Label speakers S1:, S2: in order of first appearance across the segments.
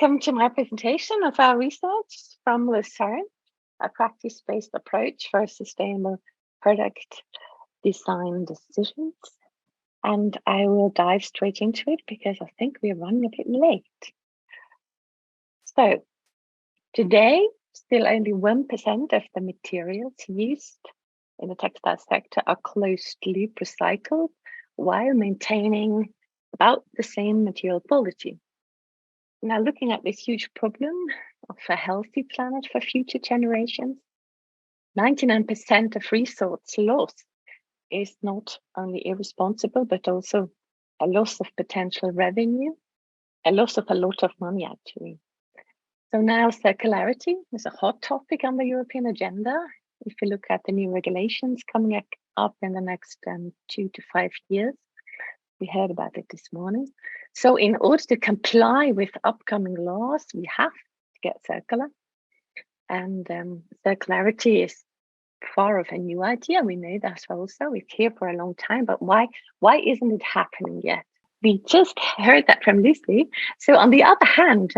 S1: welcome to my presentation of our research from Lucerne, a practice-based approach for sustainable product design decisions. And I will dive straight into it because I think we're running a bit late. So today, still only 1% of the materials used in the textile sector are closed loop recycled while maintaining about the same material quality. Now, looking at this huge problem of a healthy planet for future generations, 99% of resource loss is not only irresponsible, but also a loss of potential revenue, a loss of a lot of money, actually. So now circularity is a hot topic on the European agenda. If you look at the new regulations coming up in the next 2 to 5 years, we heard about it this morning. So in order to comply with upcoming laws, we have to get circular. And circularity is far of a new idea. We know that also. It's here for a long time, but why isn't it happening yet? We just heard that from Lucy. So on the other hand,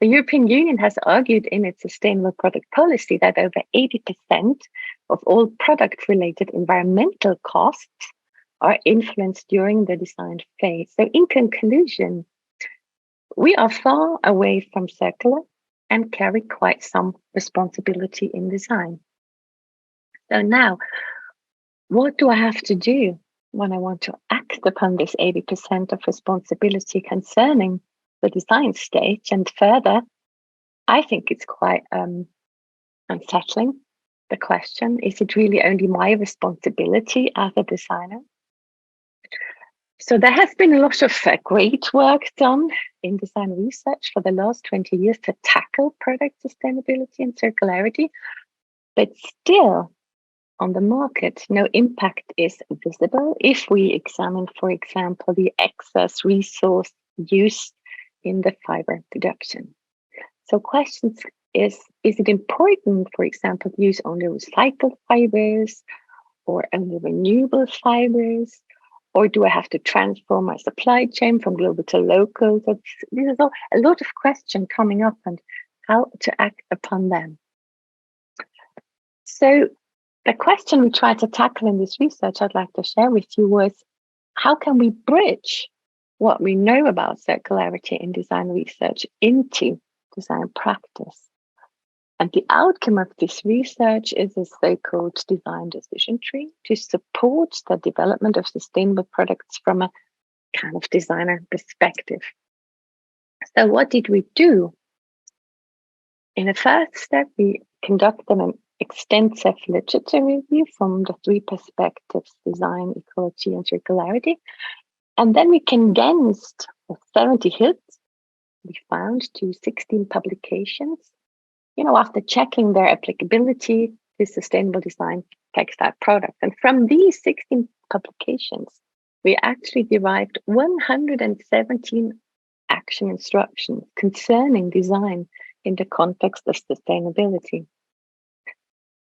S1: the European Union has argued in its sustainable product policy that over 80% of all product-related environmental costs are influenced during the design phase. So in conclusion, we are far away from circular and carry quite some responsibility in design. So now, what do I have to do when I want to act upon this 80% of responsibility concerning the design stage? And further, I think it's quite unsettling. The question, is it really only my responsibility as a designer? So there has been a lot of great work done in design research for the last 20 years to tackle product sustainability and circularity, but still on the market, no impact is visible if we examine, for example, the excess resource used in the fiber production. So questions is it important, for example, to use only recycled fibers or only renewable fibers? Or do I have to transform my supply chain from global to local? So this is all, a lot of questions coming up and how to act upon them. So the question we tried to tackle in this research I'd like to share with you was, how can we bridge what we know about circularity in design research into design practice? And the outcome of this research is a so-called design decision tree to support the development of sustainable products from a kind of designer perspective. So what did we do? In the first step, we conducted an extensive literature review from the 3 perspectives: design, equality, and circularity. And then we condensed 70 hits. We found to 16 publications, after checking their applicability to sustainable design textile products. And from these 16 publications, we actually derived 117 action instructions concerning design in the context of sustainability.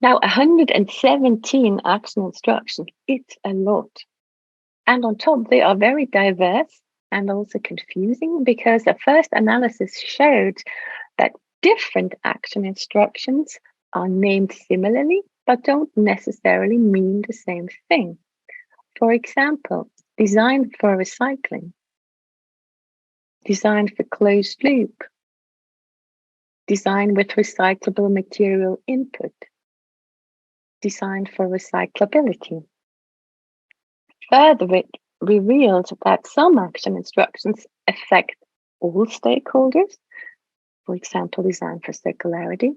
S1: Now, 117 action instructions, it's a lot. And on top, they are very diverse and also confusing because the first analysis showed that different action instructions are named similarly, but don't necessarily mean the same thing. For example, design for recycling, design for closed loop, design with recyclable material input, design for recyclability. Further, it revealed that some action instructions affect all stakeholders, for example, design for circularity,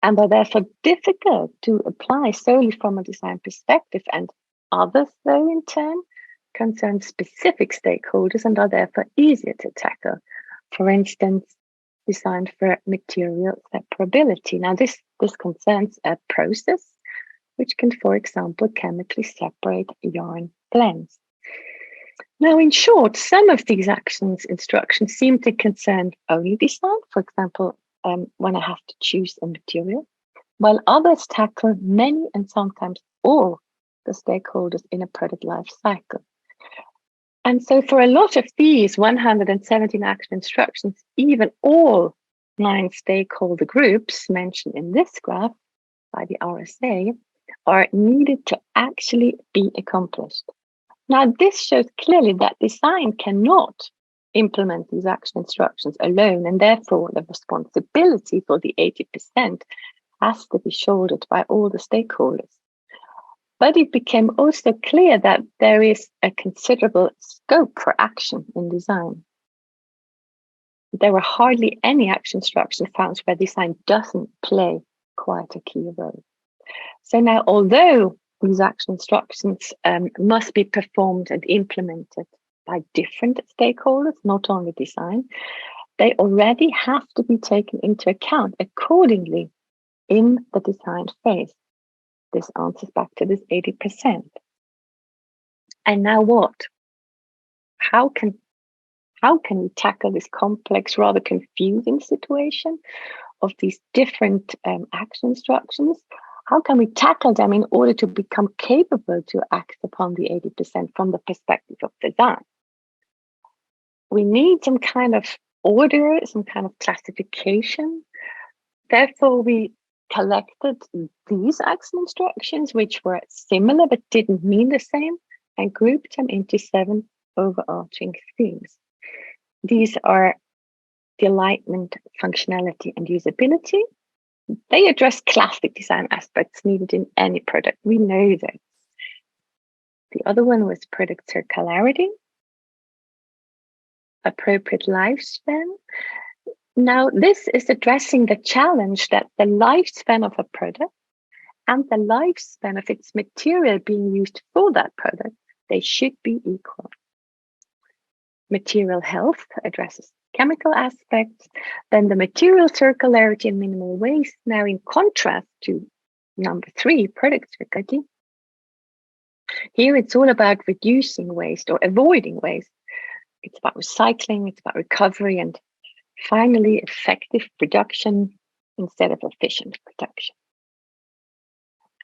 S1: and are therefore difficult to apply solely from a design perspective, and others, though, in turn, concern specific stakeholders and are therefore easier to tackle. For instance, design for material separability. Now, this concerns a process which can, for example, chemically separate yarn blends. Now, in short, some of these instructions seem to concern only design, for example, when I have to choose a material, while others tackle many and sometimes all the stakeholders in a product life cycle. And so for a lot of these 117 action instructions, even all 9 stakeholder groups mentioned in this graph by the RSA are needed to actually be accomplished. Now, this shows clearly that design cannot implement these action instructions alone, and therefore the responsibility for the 80% has to be shouldered by all the stakeholders. But it became also clear that there is a considerable scope for action in design. There were hardly any action instructions found where design doesn't play quite a key role. So now, although these action instructions must be performed and implemented by different stakeholders, not only design, they already have to be taken into account accordingly in the design phase. This answers back to this 80%. And now what? How can we tackle this complex, rather confusing situation of these different action instructions? How can we tackle them in order to become capable to act upon the 80% from the perspective of design? We need some kind of order, some kind of classification. Therefore, we collected these action instructions, which were similar but didn't mean the same, and grouped them into 7 overarching themes. These are delightment, functionality, and usability. They address classic design aspects needed in any product. We know that. The other one was product circularity, appropriate lifespan. Now, this is addressing the challenge that the lifespan of a product and the lifespan of its material being used for that product, they should be equal. Material health addresses chemical aspects. Then the material circularity and minimal waste. Now, in contrast to number 3, product circularity, here it's all about reducing waste or avoiding waste. It's about recycling, it's about recovery, and finally, effective production instead of efficient production.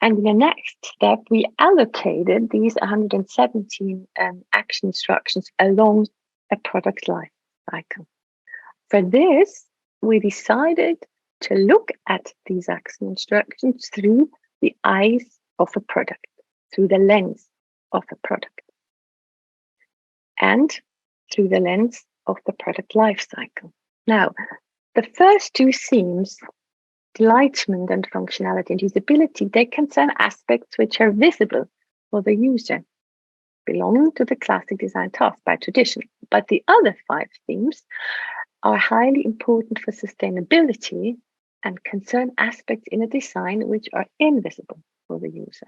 S1: And in the next step, we allocated these 117 action instructions along a product life cycle. For this, we decided to look at these action instructions through the eyes of a product, through the lens of a product, and through the lens of the product life cycle. Now, the first 2 themes, delightment and functionality and usability, they concern aspects which are visible for the user, belonging to the classic design task by tradition. But the other 5 themes are highly important for sustainability and concern aspects in a design which are invisible for the user.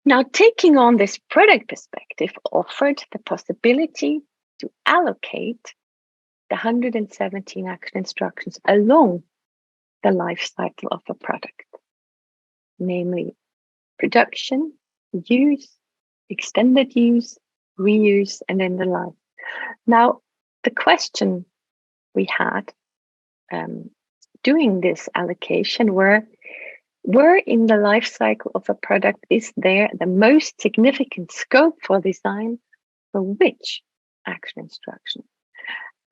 S1: Now, taking on this product perspective offered the possibility to allocate the 117 action instructions along the life cycle of a product, namely production, use, extended use, reuse, and end of life. Now, the question we had doing this allocation were where in the life cycle of a product is there the most significant scope for design for which action instruction?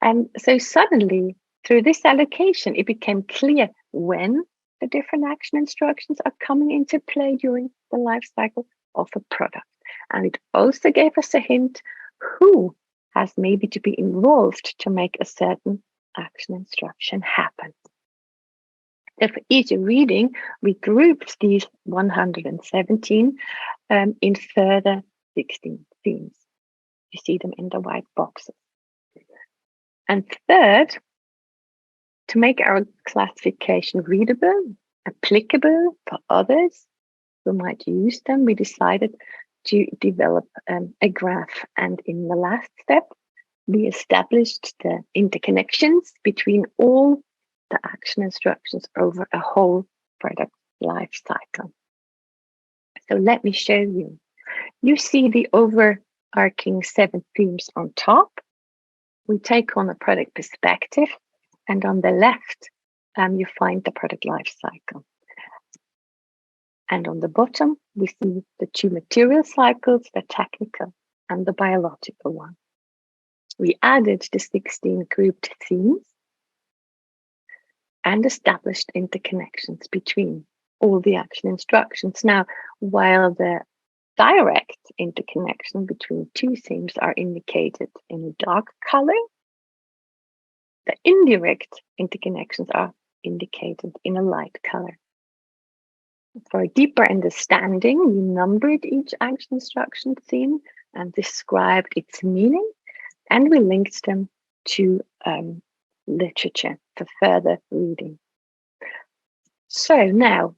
S1: And so suddenly, through this allocation, it became clear when the different action instructions are coming into play during the life cycle of a product. And it also gave us a hint who has maybe to be involved to make a certain action instruction happen. So for easy reading, we grouped these 117 in further 16 themes. You see them in the white boxes. And third, to make our classification readable, applicable for others who might use them, we decided to develop a graph. And in the last step, we established the interconnections between all the action instructions over a whole product life cycle. So let me show you. You see the overarching 7 themes on top. We take on a product perspective, and on the left, you find the product life cycle. And on the bottom, we see the 2 material cycles, the technical and the biological one. We added the 16 grouped themes and established interconnections between all the action instructions. Now, while the direct interconnection between two themes are indicated in a dark color, the indirect interconnections are indicated in a light color. For a deeper understanding, we numbered each action instruction theme and described its meaning, and we linked them to literature for further reading. So now,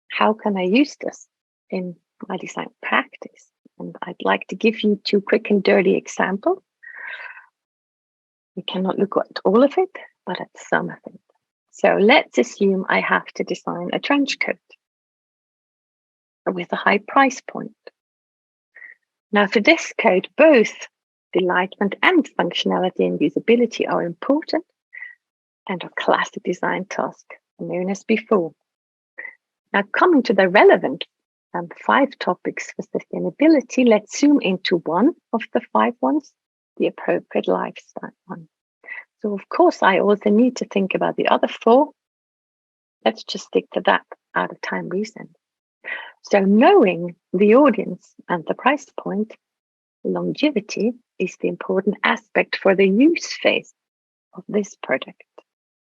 S1: how can I use this in my design practice? And I'd like to give you two quick and dirty examples. We cannot look at all of it, but at some of it. So let's assume I have to design a trench coat with a high price point. Now, for this coat, both delightment and functionality and usability are important and a classic design task, known as before. Now, coming to the relevant 5 topics for sustainability, let's zoom into one of the 5 ones, the appropriate lifestyle one. So, of course, I also need to think about the other 4. Let's just stick to that out of time reason. So, knowing the audience and the price point, longevity is the important aspect for the use phase of this product.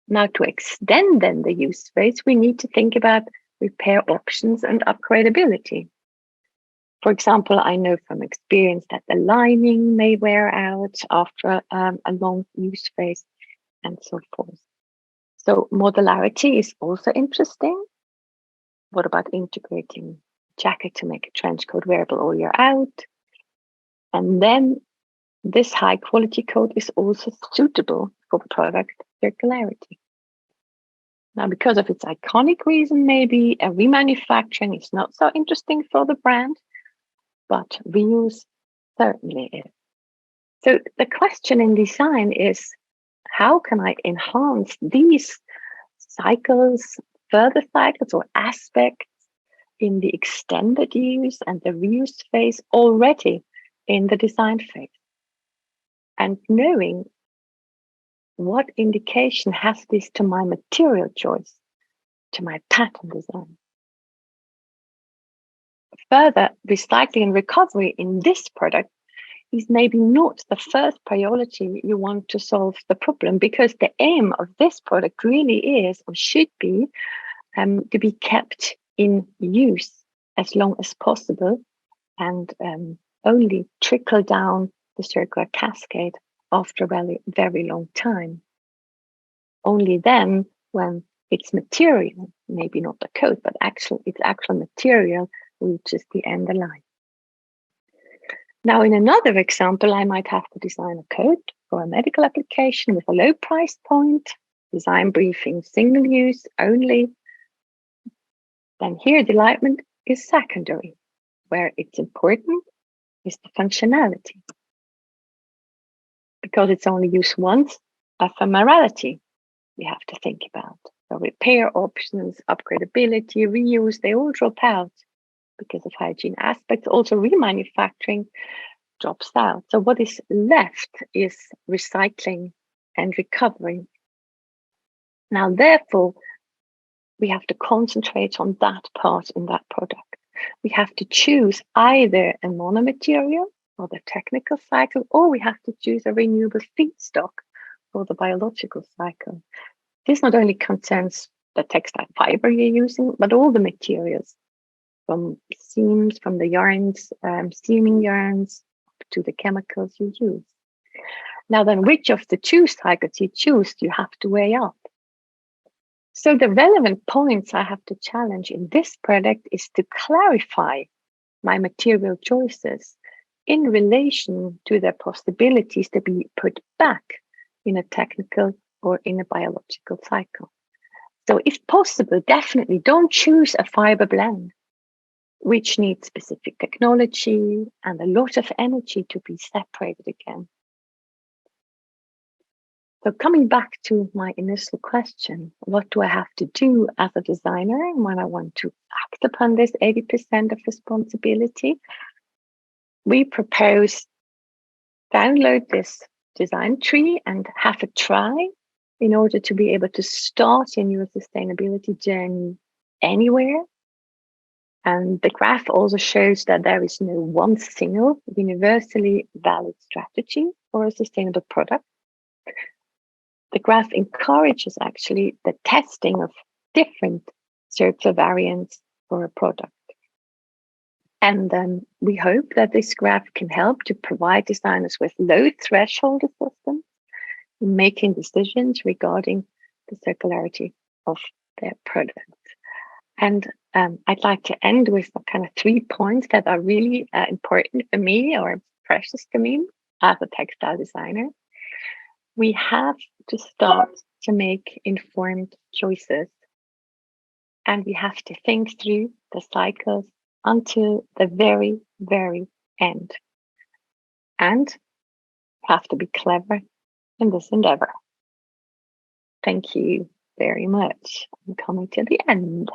S1: Now, to extend then the use phase, we need to think about repair options and upgradability. For example, I know from experience that the lining may wear out after a long use phase and so forth. So modularity is also interesting. What about integrating a jacket to make a trench coat wearable all year out? And then this high quality coat is also suitable for product circularity. Now, because of its iconic reason, maybe a remanufacturing is not so interesting for the brand, but reuse certainly is. So the question in design is, how can I enhance these cycles, further cycles or aspects in the extended use and the reuse phase already in the design phase? And knowing what indication has this to my material choice, to my pattern design? Further, recycling and recovery in this product is maybe not the first priority you want to solve the problem, because the aim of this product really is, or should be, to be kept in use as long as possible and only trickle down the circular cascade after a very, very long time. Only then, when its material, maybe not the coat, but its actual material reaches the end of life. Now, in another example, I might have to design a coat for a medical application with a low price point, design briefing, single use only. Then here, delightment is secondary. Where it's important is the functionality. Because it's only used once, ephemerality we have to think about. So repair options, upgradability, reuse, they all drop out because of hygiene aspects. Also remanufacturing drops out. So what is left is recycling and recovery. Now, therefore, we have to concentrate on that part in that product. We have to choose either a monomaterial or the technical cycle, or we have to choose a renewable feedstock for the biological cycle. This not only concerns the textile fiber you're using, but all the materials, from seams, from the yarns, steaming yarns, to the chemicals you use. Now then, which of the 2 cycles you choose, you have to weigh up. So the relevant points I have to challenge in this product is to clarify my material choices in relation to their possibilities to be put back in a technical or in a biological cycle. So if possible, definitely don't choose a fiber blend, which needs specific technology and a lot of energy to be separated again. So coming back to my initial question, what do I have to do as a designer when I want to act upon this 80% of responsibility? We propose download this design tree and have a try in order to be able to start in your sustainability journey anywhere. And the graph also shows that there is no one single universally valid strategy for a sustainable product. The graph encourages actually the testing of different circular variants for a product. And we hope that this graph can help to provide designers with low threshold assistance in making decisions regarding the circularity of their product. And I'd like to end with kind of 3 points that are really important for me or precious to me as a textile designer. We have to start to make informed choices. And we have to think through the cycles until the very, very end. And have to be clever in this endeavor. Thank you very much. I'm coming to the end.